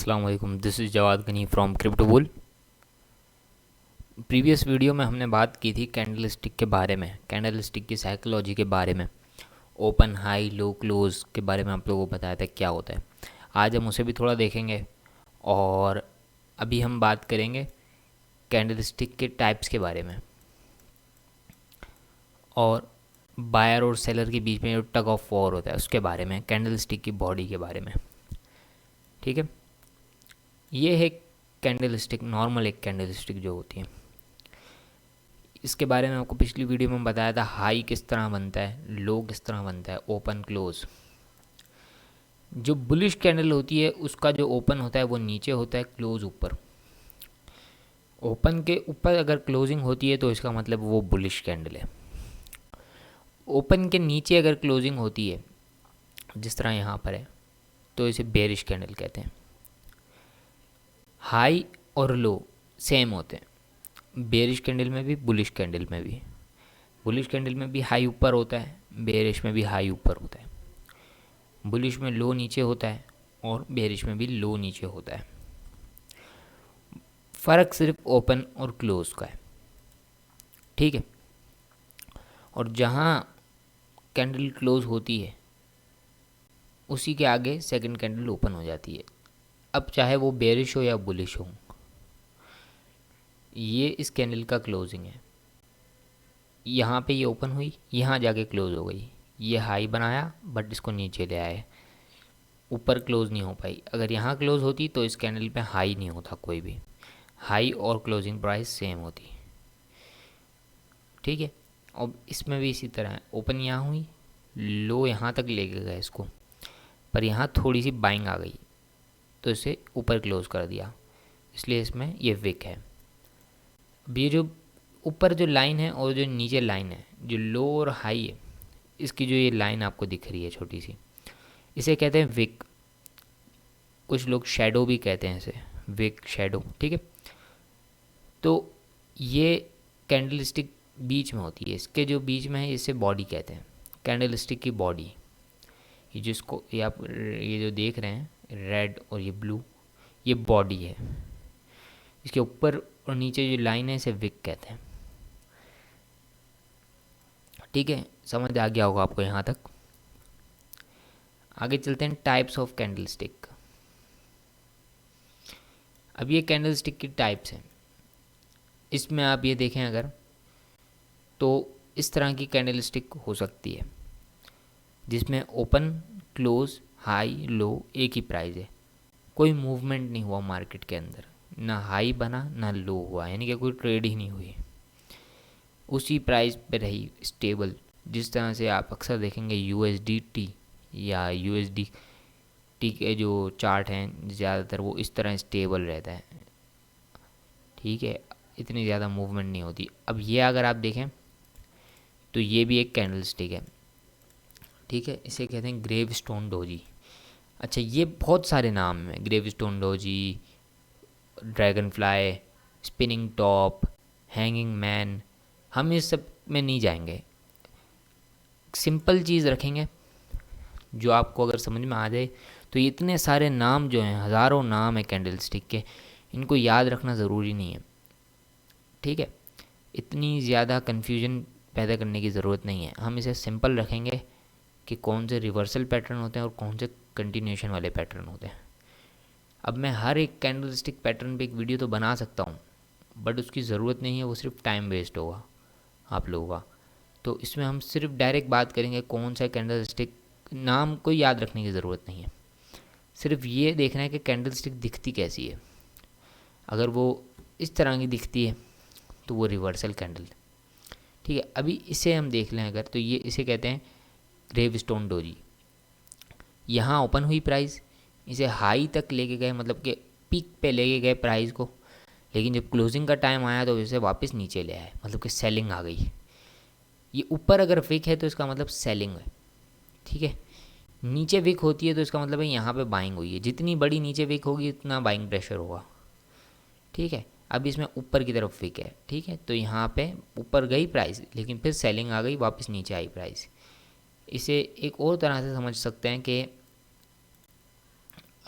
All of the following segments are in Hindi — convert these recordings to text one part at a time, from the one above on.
अस्सलाम वालेकुम, this is Jawad Ghani from crypto bull. Previous video में हमने बात की थी कैंडल स्टिक के बारे में, कैंडल स्टिक की साइकोलॉजी के बारे में, ओपन हाई लो क्लोज के बारे में आप लोगों को बताया था क्या होता है। आज हम उसे भी थोड़ा देखेंगे और अभी हम बात करेंगे कैंडल स्टिक के टाइप्स के बारे में और बायर और सेलर के बीच में जो टग ऑफ वॉर होता है उसके बारे में, कैंडल स्टिक की बॉडी के बारे में। ठीक है, ये है कैंडल स्टिक, नॉर्मल एक कैंडल स्टिक जो होती है। इसके बारे में आपको पिछली वीडियो में बताया था, हाई किस तरह बनता है, लो किस तरह बनता है, ओपन क्लोज। जो बुलिश कैंडल होती है उसका जो ओपन होता है वो नीचे होता है, क्लोज ऊपर। ओपन के ऊपर अगर क्लोजिंग होती है तो इसका मतलब वो बुलिश कैंडल है। ओपन के नीचे अगर क्लोजिंग होती है जिस तरह यहाँ पर है तो इसे बेरिश कैंडल कहते हैं। हाई और लो सेम होते हैं, बेरिश कैंडल में भी बुलिश कैंडल में भी। बुलिश कैंडल में भी हाई ऊपर होता है, बेरिश में भी हाई ऊपर होता है। बुलिश में लो नीचे होता है और बेरिश में भी लो नीचे होता है। फ़र्क सिर्फ ओपन और क्लोज का है। ठीक है, और जहाँ कैंडल क्लोज होती है उसी के आगे सेकंड कैंडल ओपन हो जाती है। अब चाहे वो बेरिश हो या बुलिश हो, ये इस कैंडल का क्लोजिंग है। यहाँ पे ये ओपन हुई, यहाँ जाके क्लोज हो गई। ये हाई बनाया बट इसको नीचे ले आए, ऊपर क्लोज नहीं हो पाई। अगर यहाँ क्लोज होती तो इस कैंडल पे हाई नहीं होता, कोई भी हाई और क्लोजिंग प्राइस सेम होती। ठीक है, और इसमें भी इसी तरह है। ओपन यहाँ हुई, लो यहाँ तक लेके गए इसको, पर यहाँ थोड़ी सी बाइंग आ गई तो इसे ऊपर क्लोज कर दिया, इसलिए इसमें ये विक है। अब ये जो ऊपर जो लाइन है और जो नीचे लाइन है, जो लो और हाई है, इसकी जो ये लाइन आपको दिख रही है छोटी सी, इसे कहते हैं विक। कुछ लोग शैडो भी कहते हैं इसे, विक शैडो। ठीक है, तो ये कैंडल स्टिक बीच में होती है, इसके जो बीच में है इसे बॉडी कहते हैं, कैंडल स्टिक की बॉडी। ये जिसको ये आप ये जो देख रहे हैं रेड और ये ब्लू, ये बॉडी है। इसके ऊपर और नीचे जो लाइन है इसे विक कहते हैं। ठीक है, समझ आ गया होगा आपको यहाँ तक। आगे चलते हैं टाइप्स ऑफ कैंडल स्टिक। अब ये कैंडल स्टिक की टाइप्स हैं। इसमें आप ये देखें अगर, तो इस तरह की कैंडल स्टिक हो सकती है जिसमें ओपन क्लोज हाई लो एक ही प्राइस है, कोई मूवमेंट नहीं हुआ मार्केट के अंदर, ना हाई बना ना लो हुआ, यानी कि कोई ट्रेड ही नहीं हुई, उसी प्राइस पे रही स्टेबल। जिस तरह से आप अक्सर देखेंगे USDT या USDT के जो चार्ट हैं ज़्यादातर वो इस तरह स्टेबल रहता है। ठीक है, इतनी ज़्यादा मूवमेंट नहीं होती। अब ये अगर आप देखें तो ये भी एक कैंडल स्टिक है। ठीक है, इसे कहते हैं ग्रेव स्टोन डोजी। अच्छा, ये बहुत सारे नाम हैं, gravestone doji, dragonfly, spinning top, hanging man. हम इस सब में नहीं जाएंगे, सिंपल चीज़ रखेंगे जो आपको अगर समझ में आ जाए। तो ये इतने सारे नाम जो हैं, हज़ारों नाम है कैंडल स्टिक के, इनको याद रखना ज़रूरी नहीं है। ठीक है, इतनी ज़्यादा कन्फ्यूजन पैदा करने की ज़रूरत नहीं है। हम इसे सिंपल रखेंगे कि कौन से रिवर्सल पैटर्न होते हैं और कौन से कंटिन्यूएशन वाले पैटर्न होते हैं। अब मैं हर एक कैंडल स्टिक पैटर्न पे एक वीडियो तो बना सकता हूँ, बट उसकी ज़रूरत नहीं है, वो सिर्फ टाइम वेस्ट होगा आप लोगों का। तो इसमें हम सिर्फ डायरेक्ट बात करेंगे कौन सा कैंडल स्टिक, नाम को याद रखने की ज़रूरत नहीं है, सिर्फ ये देखना है कि कैंडल स्टिक दिखती कैसी है। अगर वो इस तरह की दिखती है तो वो रिवर्सल कैंडल। ठीक है, अभी इसे हम देख लें अगर, तो ये इसे कहते हैं ग्रेव स्टोन डोजी। यहाँ ओपन हुई प्राइस, इसे हाई तक लेके गए, मतलब कि पीक पे लेके गए प्राइस को, लेकिन जब क्लोजिंग का टाइम आया तो इसे वापस नीचे ले आए, मतलब कि सेलिंग आ गई। ये ऊपर अगर विक है तो इसका मतलब सेलिंग है। ठीक है, नीचे विक होती है तो इसका मतलब है यहाँ पे बाइंग हुई है। जितनी बड़ी नीचे विक होगी उतना बाइंग प्रेशर होगा। ठीक है, अब इसमें ऊपर की तरफ विक है। ठीक है, तो यहाँ पे ऊपर गई प्राइस लेकिन फिर सेलिंग आ गई, वापस नीचे आई प्राइस। इसे एक और तरह से समझ सकते हैं कि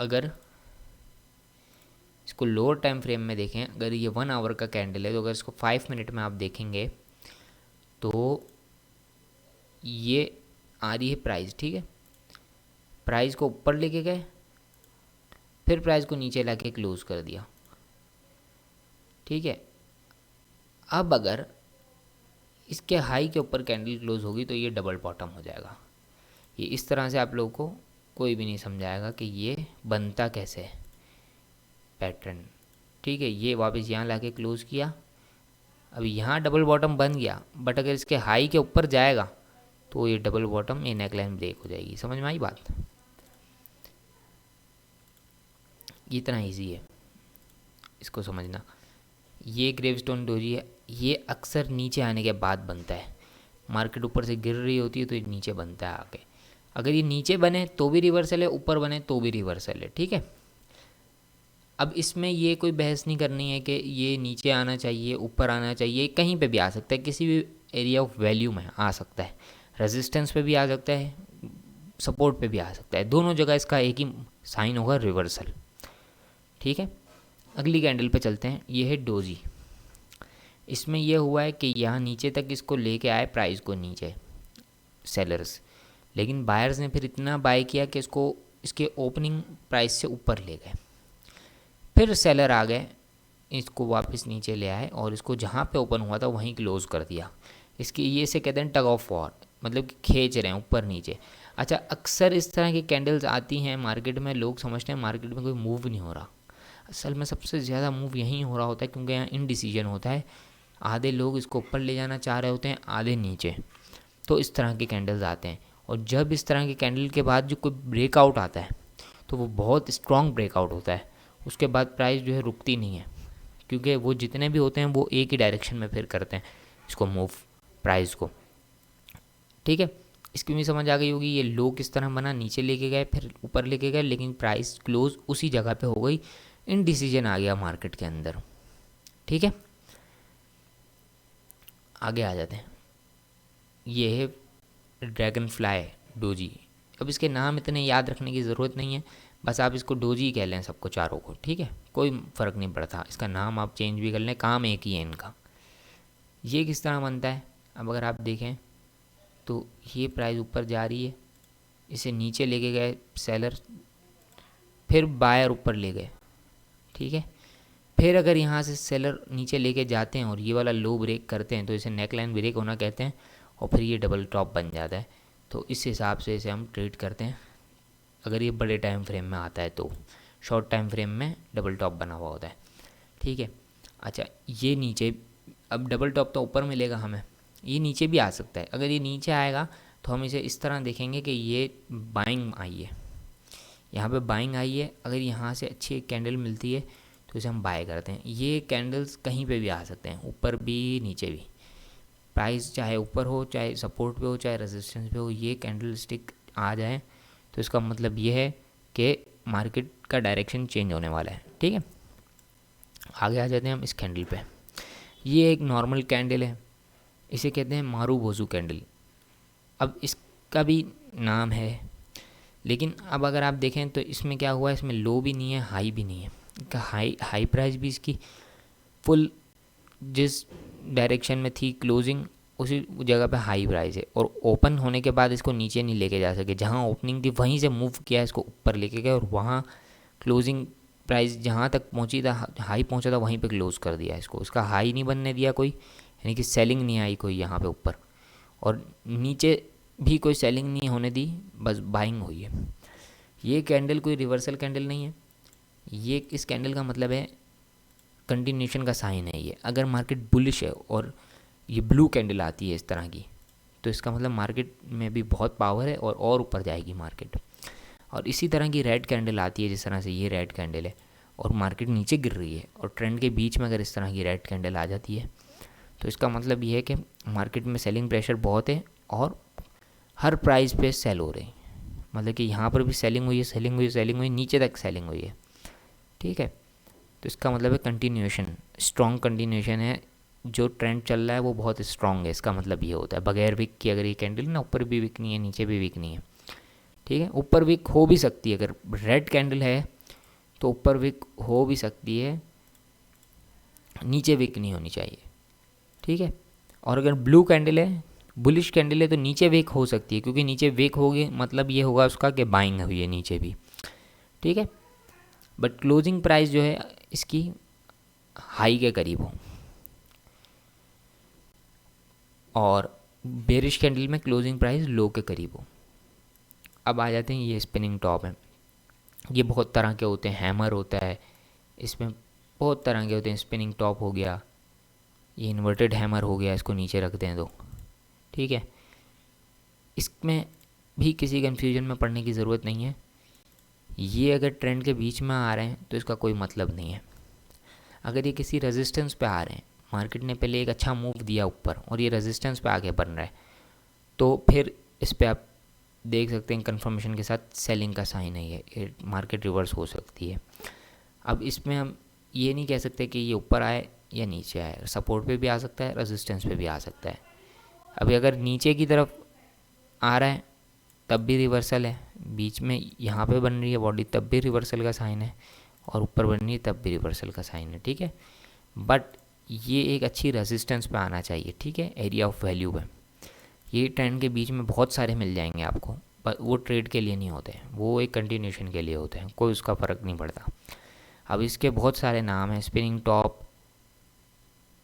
अगर इसको लोअर टाइम फ्रेम में देखें, अगर ये 1 आवर का कैंडल है तो अगर इसको 5 मिनट में आप देखेंगे तो ये आ रही है प्राइस, ठीक है। प्राइस को ऊपर लेके गए, फिर प्राइस को नीचे लाके क्लोज कर दिया, ठीक है। अब अगर इसके हाई के ऊपर कैंडल क्लोज होगी तो ये डबल बॉटम हो जाएगा। ये इस तरह से आप लोगों को कोई भी नहीं समझाएगा कि ये बनता कैसे है पैटर्न, ठीक है। ये वापस यहाँ लाके क्लोज किया, अभी यहाँ डबल बॉटम बन गया, बट अगर इसके हाई के ऊपर जाएगा तो ये डबल बॉटम, ये नेकलाइन ब्रेक हो जाएगी। समझ में आई बात? ये इतना ईजी है इसको समझना। ये ग्रेवस्टोन डोजी है, ये अक्सर नीचे आने के बाद बनता है। मार्केट ऊपर से गिर रही होती है तो ये नीचे बनता है आके। अगर ये नीचे बने तो भी रिवर्सल है, ऊपर बने तो भी रिवर्सल है, ठीक है। अब इसमें ये कोई बहस नहीं करनी है कि ये नीचे आना चाहिए, ऊपर आना चाहिए, कहीं पे भी आ सकता है, किसी भी एरिया ऑफ वैल्यू में आ सकता है, रेजिस्टेंस पे भी आ सकता है, सपोर्ट पे भी आ सकता है, दोनों जगह इसका एक ही साइन होगा, रिवर्सल, ठीक है। अगली कैंडल पे चलते हैं, ये है डोजी। इसमें यह हुआ है कि यहाँ नीचे तक इसको लेके आए प्राइस को नीचे सेलर्स, लेकिन बायर्स ने फिर इतना बाय किया कि इसको इसके ओपनिंग प्राइस से ऊपर ले गए। फिर सेलर आ गए, इसको वापस नीचे ले आए और इसको जहाँ पे ओपन हुआ था वहीं क्लोज कर दिया। इसकी ये से कहते हैं टग ऑफ वॉर, मतलब कि खींच रहे हैं ऊपर नीचे। अच्छा, अक्सर इस तरह की कैंडल्स आती हैं मार्केट में, लोग समझते हैं मार्केट में कोई मूव नहीं हो रहा। असल में सबसे ज़्यादा मूव यहीं हो रहा होता है क्योंकि यहाँ इनडिसीजन होता है। आधे लोग इसको ऊपर ले जाना चाह रहे होते हैं, आधे नीचे, तो इस तरह के कैंडल्स आते हैं। और जब इस तरह के कैंडल के बाद जो कोई ब्रेकआउट आता है तो वो बहुत स्ट्रॉन्ग ब्रेकआउट होता है। उसके बाद प्राइस जो है रुकती नहीं है, क्योंकि वो जितने भी होते हैं वो एक ही डायरेक्शन में फिर करते हैं इसको मूव, प्राइस को, ठीक है। इसकी भी समझ आ गई होगी। ये लो किस तरह बना, नीचे लेके गए फिर ऊपर लेके गए, लेकिन प्राइस क्लोज उसी जगह पे हो गई, इनडिसीजन आ गया मार्केट के अंदर, ठीक है। आगे आ जाते हैं, ये है ड्रैगन फ्लाई डोजी। अब इसके नाम इतने याद रखने की ज़रूरत नहीं है, बस आप इसको डोजी कह लें सबको, चारों को, ठीक है, कोई फ़र्क नहीं पड़ता। इसका नाम आप चेंज भी कर लें, काम एक ही है इनका। ये किस तरह बनता है, अब अगर आप देखें तो ये प्राइस ऊपर जा रही है, इसे नीचे लेके गए सेलर, फिर बायर ऊपर ले गए, ठीक है। फिर अगर यहाँ से सेलर नीचे लेके जाते हैं और ये वाला लो ब्रेक करते हैं तो इसे नेक लाइन ब्रेक होना कहते हैं, और फिर ये डबल टॉप बन जाता है। तो इस हिसाब से इसे हम ट्रेड करते हैं अगर ये बड़े टाइम फ्रेम में आता है तो। शॉर्ट टाइम फ्रेम में डबल टॉप बना हुआ होता है, ठीक है। अच्छा, ये नीचे, अब डबल टॉप तो ऊपर मिलेगा हमें, ये नीचे भी आ सकता है। अगर ये नीचे आएगा तो हम इसे इस तरह देखेंगे कि ये बाइंग आई है, यहाँ पे बाइंग आई है। अगर यहाँ से अच्छी एक कैंडल मिलती है तो इसे हम बाय करते हैं। ये कैंडल्स कहीं पे भी आ सकते हैं, ऊपर भी नीचे भी, प्राइस चाहे ऊपर हो, चाहे सपोर्ट पे हो, चाहे रेजिस्टेंस पे हो, ये कैंडल स्टिक आ जाए तो इसका मतलब ये है कि मार्केट का डायरेक्शन चेंज होने वाला है, ठीक है। आगे आ जाते हैं हम इस कैंडल पे। ये एक नॉर्मल कैंडल है, इसे कहते हैं मारूबोजू कैंडल। अब इसका भी नाम है, लेकिन अब अगर आप देखें तो इसमें क्या हुआ है, इसमें लो भी नहीं है, हाई भी नहीं है। हाई प्राइस भी इसकी फुल जिस डायरेक्शन में थी क्लोजिंग उसी जगह पे हाई प्राइस है, और ओपन होने के बाद इसको नीचे नहीं लेके जा सके। जहाँ ओपनिंग थी वहीं से मूव किया, इसको ऊपर लेके गए और वहाँ क्लोजिंग प्राइस जहाँ तक पहुँची था, हाई पहुँचा था, वहीं पे क्लोज कर दिया इसको। इसका हाई नहीं बनने दिया कोई, यानी कि सेलिंग नहीं आई कोई यहाँ पे ऊपर, और नीचे भी कोई सेलिंग नहीं होने दी, बस बाइंग हुई है। ये कैंडल कोई रिवर्सल कैंडल नहीं है, ये इस कैंडल का मतलब है कंटिन्यूशन का साइन है ये। अगर मार्केट बुलिश है और ये ब्लू कैंडल आती है इस तरह की, तो इसका मतलब मार्केट में भी बहुत पावर है और ऊपर जाएगी मार्केट। और इसी तरह की रेड कैंडल आती है, जिस तरह से ये रेड कैंडल है और मार्केट नीचे गिर रही है, और ट्रेंड के बीच में अगर इस तरह की रेड कैंडल आ जाती है तो इसका मतलब ये है कि मार्केट में सेलिंग प्रेशर बहुत है और हर प्राइस पे सेल हो रही है। मतलब कि यहाँ पर भी सेलिंग हुई है, सेलिंग हुई, सेलिंग हुई, नीचे तक सेलिंग हुई है, ठीक है। तो इसका मतलब है कंटिन्यूएशन, स्ट्रॉन्ग कंटिन्यूएशन है। जो ट्रेंड चल रहा है वो बहुत स्ट्रॉन्ग है, इसका मतलब ये होता है। बगैर विक की अगर ये कैंडल ना, ऊपर भी विक नहीं है, नीचे भी विक नहीं है, ठीक है। ऊपर विक हो भी सकती है, अगर रेड कैंडल है तो ऊपर विक हो भी सकती है, नीचे विक नहीं होनी चाहिए, ठीक है। और अगर ब्लू कैंडल है, बुलिश कैंडल है, तो नीचे विक हो सकती है, क्योंकि नीचे विक होगी मतलब ये होगा उसका कि बाइंग हुई है नीचे भी, ठीक है। बट क्लोजिंग प्राइस जो है इसकी हाई के करीब हो, और बेरिश कैंडल में क्लोजिंग प्राइस लो के करीब हो। अब आ जाते हैं, ये स्पिनिंग टॉप है। ये बहुत तरह के होते हैं, हैमर होता है, इसमें बहुत तरह के होते हैं। स्पिनिंग टॉप हो गया, ये इन्वर्टेड हैमर हो गया, इसको नीचे रखते हैं तो, ठीक है। इसमें भी किसी कन्फ्यूजन में पड़ने की ज़रूरत नहीं है। ये अगर ट्रेंड के बीच में आ रहे हैं तो इसका कोई मतलब नहीं है। अगर ये किसी रेजिस्टेंस पे आ रहे हैं, मार्केट ने पहले एक अच्छा मूव दिया ऊपर और ये रेजिस्टेंस पे आगे बन रहा है, तो फिर इस पर आप देख सकते हैं कंफर्मेशन के साथ सेलिंग का साइन है, ये मार्केट रिवर्स हो सकती है। अब इसमें हम ये नहीं कह सकते कि ये ऊपर आए या नीचे आए, सपोर्ट पे भी आ सकता है, रेजिस्टेंस पे भी आ सकता है। अभी अगर नीचे की तरफ आ रहा है तब भी रिवर्सल है, बीच में यहाँ पे बन रही है बॉडी तब भी रिवर्सल का साइन है, और ऊपर बन रही है तब भी रिवर्सल का साइन है, ठीक है। बट ये एक अच्छी रेजिस्टेंस पे आना चाहिए, ठीक है, एरिया ऑफ वैल्यू पे। ये ट्रेंड के बीच में बहुत सारे मिल जाएंगे आपको, पर वो ट्रेड के लिए नहीं होते, वो एक कंटिन्यूशन के लिए होते हैं, कोई उसका फ़र्क नहीं पड़ता। अब इसके बहुत सारे नाम हैं, स्पिनिंग टॉप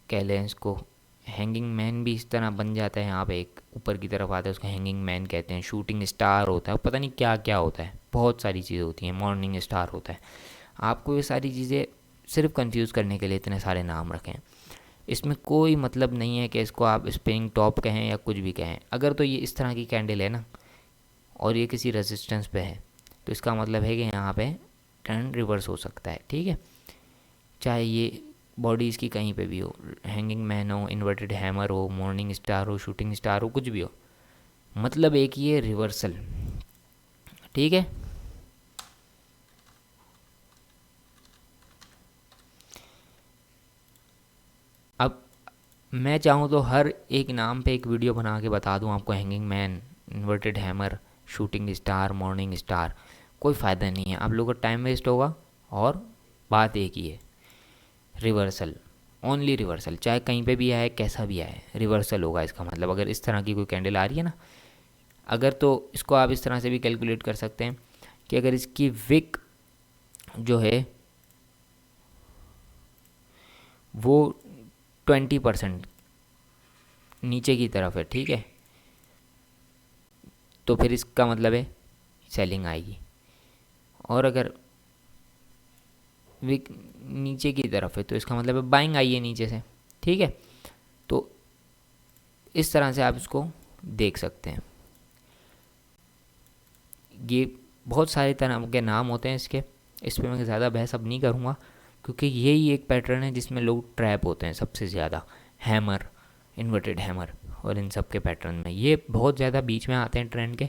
कह लें इसको, हैंगिंग मैन भी इस तरह बन जाता है, यहाँ पे एक ऊपर की तरफ आता है उसको हैंगिंग मैन कहते हैं, शूटिंग स्टार होता है, पता नहीं क्या क्या होता है, बहुत सारी चीज़ें होती हैं, मॉर्निंग स्टार होता है। आपको ये सारी चीज़ें सिर्फ कंफ्यूज करने के लिए इतने सारे नाम रखें, इसमें कोई मतलब नहीं है कि इसको आप स्पिनिंग टॉप कहें या कुछ भी कहें। अगर तो ये इस तरह की कैंडल है ना, और ये किसी रेजिस्टेंस पे है, तो इसका मतलब है कि यहाँ पे ट्रेंड रिवर्स हो सकता है, ठीक है। चाहे ये बॉडी इसकी कहीं पे भी हो, हैंगिंग मैन हो, इन्वर्टेड हैमर हो, मॉर्निंग स्टार हो, शूटिंग स्टार हो, कुछ भी हो, मतलब एक ही है, रिवर्सल, ठीक है। अब मैं चाहूँ तो हर एक नाम पे एक वीडियो बना के बता दूँ आपको, hanging man, inverted hammer, shooting star, morning star, कोई फ़ायदा नहीं है, आप लोगों का टाइम वेस्ट होगा। और बात एक ही है, रिवर्सल, ओनली रिवर्सल, चाहे कहीं पे भी आए कैसा भी आए, रिवर्सल होगा। इसका मतलब अगर इस तरह की कोई कैंडल आ रही है ना, अगर तो इसको आप इस तरह से भी कैलकुलेट कर सकते हैं कि अगर इसकी विक जो है वो 20% नीचे की तरफ है, ठीक है, तो फिर इसका मतलब है सेलिंग आएगी। और अगर विक नीचे की तरफ है तो इसका मतलब है बाइंग आई है नीचे से, ठीक है। तो इस तरह से आप इसको देख सकते हैं। ये बहुत सारे तरह के नाम होते हैं इसके, इस पर मैं ज़्यादा बहस अब नहीं करूँगा, क्योंकि यही एक पैटर्न है जिसमें लोग ट्रैप होते हैं सबसे ज़्यादा, हैमर, इन्वर्टेड हैमर, और इन सब के पैटर्न में ये बहुत ज़्यादा बीच में आते हैं ट्रेंड के।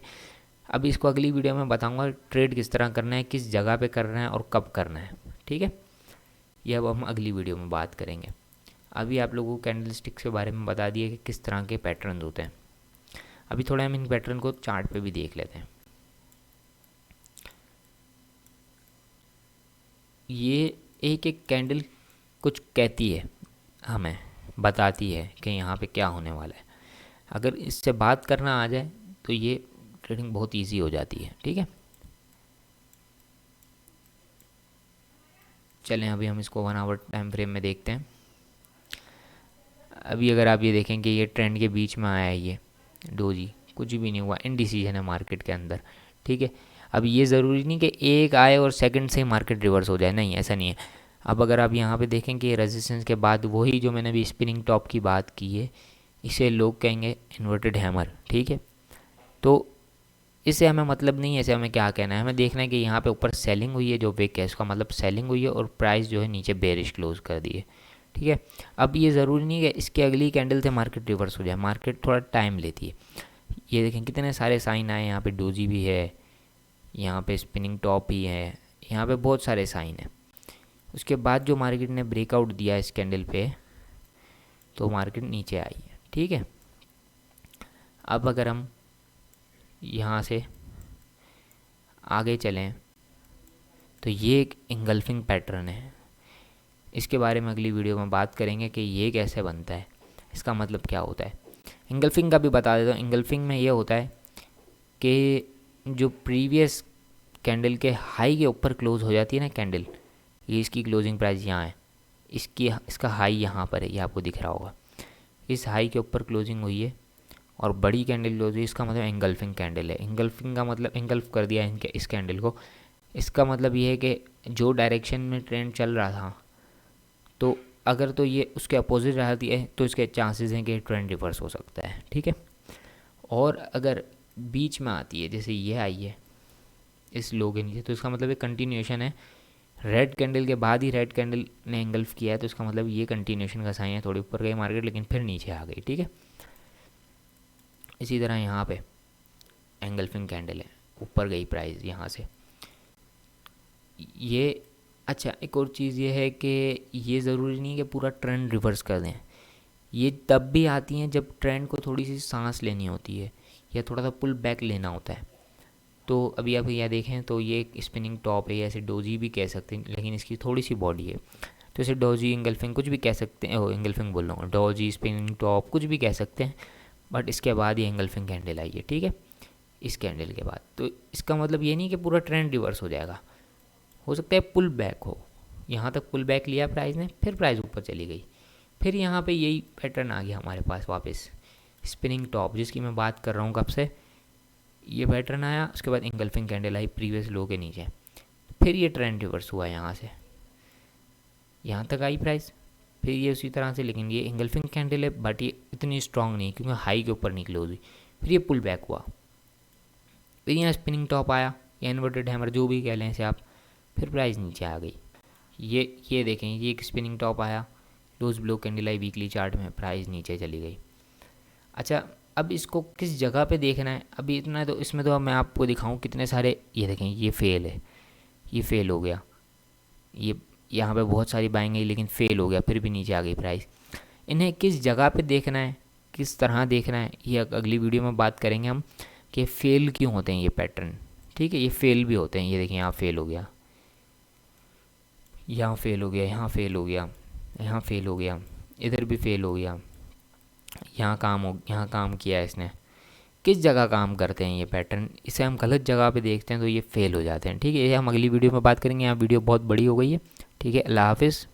अब इसको अगली वीडियो में बताऊंगा ट्रेड किस तरह करना है, किस जगह पे करना है और कब करना है, ठीक है। ये अब हम अगली वीडियो में बात करेंगे। अभी आप लोगों को कैंडल स्टिक्स के बारे में बता दिए कि किस तरह के पैटर्न होते हैं। अभी थोड़ा हम इन पैटर्न को चार्ट पे भी देख लेते हैं। ये एक एक कैंडल कुछ कहती है, हमें बताती है कि यहाँ पे क्या होने वाला है। अगर इससे बात करना आ जाए तो ये ट्रेडिंग बहुत इजी हो जाती है, ठीक है। चलें अभी हम इसको 1 आवर टाइम फ्रेम में देखते हैं। अभी अगर आप ये देखें कि ये ट्रेंड के बीच में आया है, ये डोजी, कुछ भी नहीं हुआ, इनडिसीजन है मार्केट के अंदर, ठीक है। अब ये ज़रूरी नहीं कि एक आए और सेकंड से मार्केट रिवर्स हो जाए, नहीं ऐसा नहीं है। अब अगर आप यहाँ पे देखें कि रेजिस्टेंस के बाद वही जो मैंने अभी स्पिनिंग टॉप की बात की है, इसे लोग कहेंगे इन्वर्टेड हैमर, ठीक है। तो इससे हमें मतलब नहीं है, ऐसे हमें क्या कहना है, हमें देखना है कि यहाँ पे ऊपर सेलिंग हुई है, जो विक है इसका मतलब सेलिंग हुई है, और प्राइस जो है नीचे बेरिश क्लोज कर दी है, ठीक है। अब ये ज़रूरी नहीं है कि इसके अगली कैंडल से मार्केट रिवर्स हो जाए, मार्केट थोड़ा टाइम लेती है। ये देखें कितने सारे साइन आए, यहाँ पे डोजी भी है, यहाँ पे स्पिनिंग टॉप भी है, यहाँ पे बहुत सारे साइन हैं। उसके बाद जो मार्केट ने ब्रेकआउट दिया इस कैंडल पे, तो मार्केट नीचे आई है, ठीक है। अब अगर हम यहाँ से आगे चलें तो ये एक इंगल्फिंग पैटर्न है। इसके बारे में अगली वीडियो में बात करेंगे कि ये कैसे बनता है, इसका मतलब क्या होता है। इंगल्फिंग का भी बता देता हूँ। इंगल्फिंग में ये होता है कि जो प्रीवियस कैंडल के हाई के ऊपर क्लोज हो जाती है ना कैंडल, ये इसकी क्लोजिंग प्राइस यहाँ है, इसका हाई यहाँ पर है, ये आपको दिख रहा होगा। इस हाई के ऊपर क्लोजिंग हुई है और बड़ी कैंडल क्लोज हुई, इसका मतलब इंगल्फिंग कैंडल है। इंगल्फिंग का मतलब इंगल्फ कर दिया इस कैंडल को। इसका मतलब ये है कि जो डायरेक्शन में ट्रेंड चल रहा था, तो अगर तो ये उसके अपोजिट रहती है तो इसके चांसेस हैं कि ट्रेंड रिवर्स हो सकता है, ठीक है। और अगर बीच में आती है, जैसे ये आई है इस लो के नीचे, तो इसका मतलब ये कंटिन्यूएशन है। रेड कैंडल के बाद ही रेड कैंडल ने एंगल्फ किया है, तो इसका मतलब ये कंटिन्यूएशन का साइन है। थोड़ी ऊपर गई मार्केट लेकिन फिर नीचे आ गई, ठीक है। इसी तरह यहाँ पे एंगल्फिंग कैंडल है, ऊपर गई प्राइस यहाँ से ये। अच्छा, एक और चीज़ ये है कि ये ज़रूरी नहीं कि पूरा ट्रेंड रिवर्स कर दें। ये तब भी आती हैं जब ट्रेंड को थोड़ी सी सांस लेनी होती है या थोड़ा सा पुल बैक लेना होता है। तो अभी आप यह देखें तो ये एक स्पिनिंग टॉप है, या इसे डोजी भी कह सकते हैं, लेकिन इसकी थोड़ी सी बॉडी है, तो इसे डोजी इंगल्फिंग कुछ भी कह सकते हैं। इंगल्फिंग बोल रहा हूँ, डोजी स्पिनिंग टॉप कुछ भी कह सकते हैं। बट इसके बाद ये इंगल्फिंग कैंडल आई है, ठीक है, इस कैंडल के बाद। तो इसका मतलब ये नहीं कि पूरा ट्रेंड रिवर्स हो जाएगा, हो सकता है पुल बैक हो। यहाँ तक पुल बैक लिया प्राइस ने, फिर प्राइस ऊपर चली गई, फिर यहाँ पे यही पैटर्न आ गया हमारे पास वापस, स्पिनिंग टॉप जिसकी मैं बात कर रहा हूँ कब से। ये पैटर्न आया, उसके बाद इंगल्फिंग कैंडल आई प्रीवियस लो के नीचे, फिर ये ट्रेंड रिवर्स हुआ यहाँ से, यहाँ तक आई प्राइस, फिर ये उसी तरह से। लेकिन ये इंगल्फिंग कैंडल है बट ये इतनी स्ट्रांग नहीं, क्योंकि हाई के ऊपर नहीं क्लोज हुई। फिर ये पुल बैक हुआ, फिर यहाँ स्पिनिंग टॉप आया या इन्वर्टेड हैमर जो भी कह लें इसे आप, फिर प्राइस नीचे आ गई। ये देखें, ये एक स्पिनिंग टॉप आया, लूज ब्लो कैंडल आई वीकली चार्ट में, प्राइस नीचे चली गई। अच्छा, अब इसको किस जगह पे देखना है, अभी इतना तो इसमें तो मैं आपको दिखाऊं कितने सारे। ये देखें, ये फेल है, ये फेल हो गया, ये यहाँ पे बहुत सारी बाइंग गई लेकिन फेल हो गया, फिर भी नीचे आ गई प्राइस। इन्हें किस जगह पे देखना है, किस तरह देखना है, ये अगली वीडियो में बात करेंगे हम कि फेल क्यों होते हैं ये पैटर्न, ठीक है। ये फेल भी होते हैं, ये देखिए यहाँ फेल हो गया, यहाँ फेल हो गया, यहाँ फेल हो गया, यहाँ फेल हो गया, इधर भी फेल हो गया, यहाँ काम किया है इसने। किस जगह काम करते हैं ये पैटर्न, इसे हम गलत जगह पे देखते हैं तो ये फेल हो जाते हैं, ठीक है। ये हम अगली वीडियो में बात करेंगे। यहाँ वीडियो बहुत बड़ी हो गई है, ठीक है। अल्लाह हाफिज़।